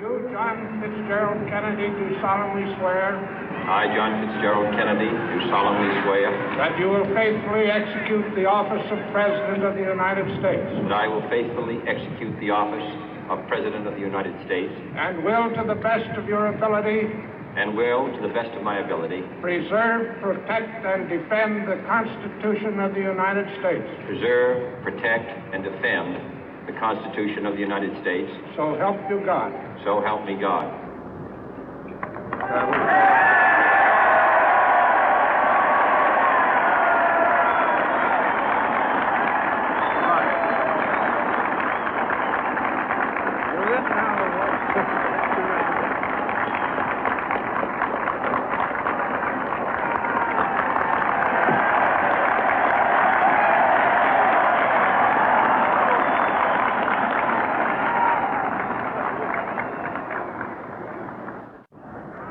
You, John Fitzgerald Kennedy, do solemnly swear. I, John Fitzgerald Kennedy, do solemnly swear. That you will faithfully execute the office of President of the United States. That I will faithfully execute the office of President of the United States. And will, to the best of your ability. And will, to the best of my ability. Preserve, protect, and defend the Constitution of the United States. Preserve, protect, and defend the Constitution of the United States. So help you God. So help me God.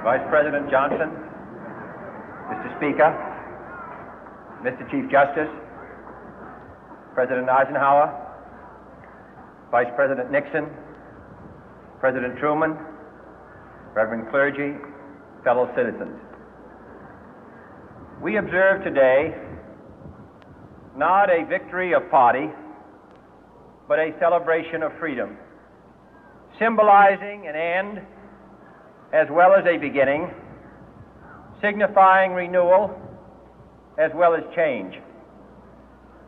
Vice President Johnson, Mr. Speaker, Mr. Chief Justice, President Eisenhower, Vice President Nixon, President Truman, Reverend clergy, fellow citizens. We observe today not a victory of party, but a celebration of freedom, symbolizing an end as well as a beginning, signifying renewal as well as change.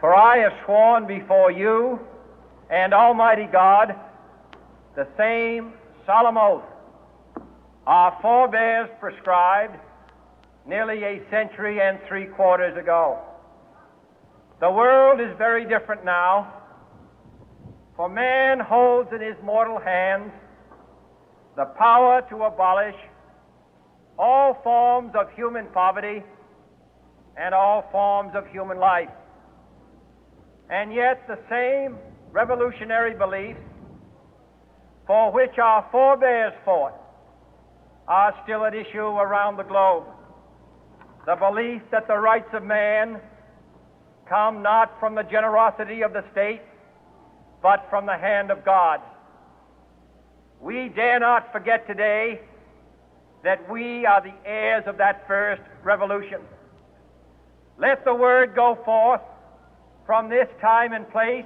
For I have sworn before you and Almighty God the same solemn oath our forebears prescribed nearly a century and 3/4 ago. The world is very different now, for man holds in his mortal hands the power to abolish all forms of human poverty and all forms of human life. And yet the same revolutionary beliefs for which our forebears fought are still at issue around the globe. The belief that the rights of man come not from the generosity of the state, but from the hand of God. We dare not forget today that we are the heirs of that first revolution. Let the word go forth from this time and place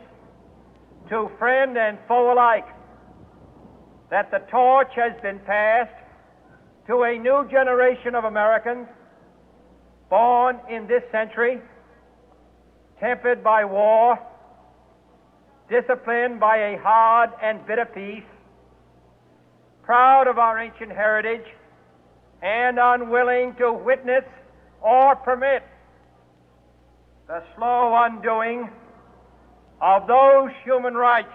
to friend and foe alike that the torch has been passed to a new generation of Americans born in this century, tempered by war, disciplined by a hard and bitter peace, proud of our ancient heritage, and unwilling to witness or permit the slow undoing of those human rights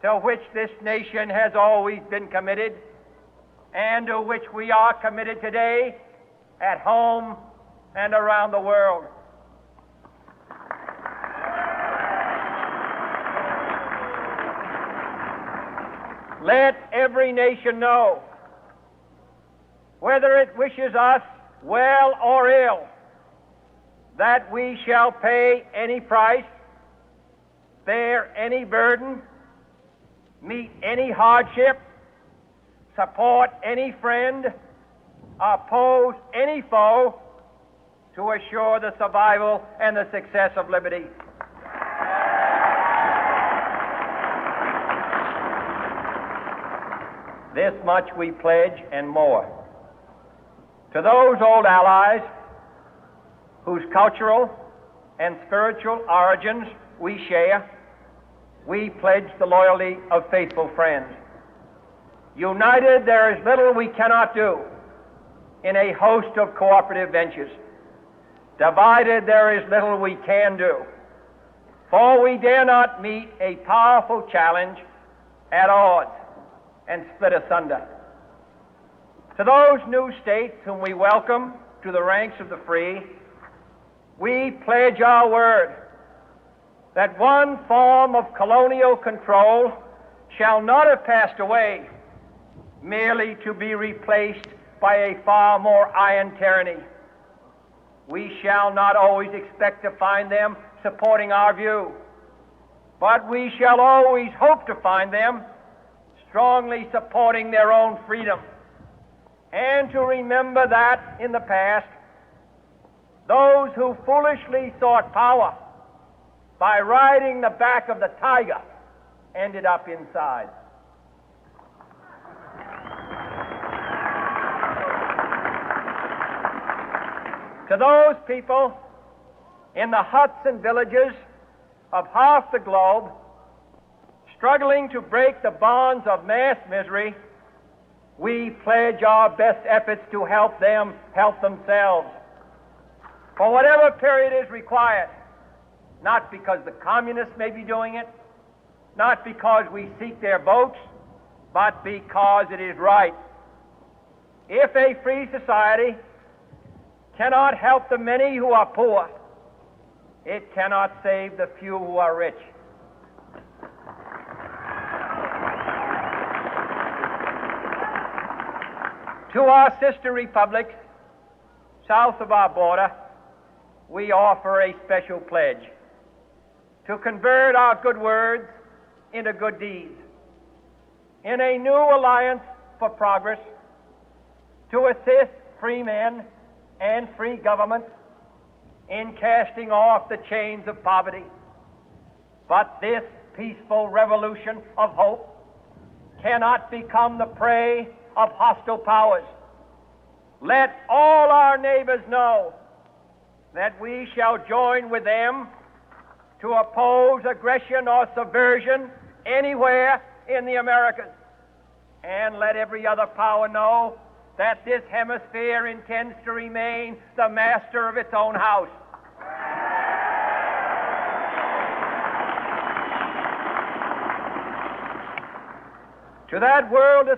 to which this nation has always been committed and to which we are committed today at home and around the world. Let every nation know, whether it wishes us well or ill, that we shall pay any price, bear any burden, meet any hardship, support any friend, oppose any foe to assure the survival and the success of liberty. This much we pledge and more. To those old allies whose cultural and spiritual origins we share, we pledge the loyalty of faithful friends. United, there is little we cannot do in a host of cooperative ventures. Divided, there is little we can do, for we dare not meet a powerful challenge at odds and split asunder. To those new states whom we welcome to the ranks of the free, we pledge our word that one form of colonial control shall not have passed away merely to be replaced by a far more iron tyranny. We shall not always expect to find them supporting our view, but we shall always hope to find them strongly supporting their own freedom, and to remember that in the past, those who foolishly sought power by riding the back of the tiger ended up inside. To those people in the huts and villages of half the globe struggling to break the bonds of mass misery, we pledge our best efforts to help them help themselves for whatever period is required, not because the communists may be doing it, not because we seek their votes, but because it is right. If a free society cannot help the many who are poor, it cannot save the few who are rich. To our sister republics south of our border, we offer a special pledge to convert our good words into good deeds, in a new alliance for progress, to assist free men and free governments in casting off the chains of poverty. But this peaceful revolution of hope cannot become the prey of hostile powers. Let all our neighbors know that we shall join with them to oppose aggression or subversion anywhere in the Americas. And let every other power know that this hemisphere intends to remain the master of its own house. To that world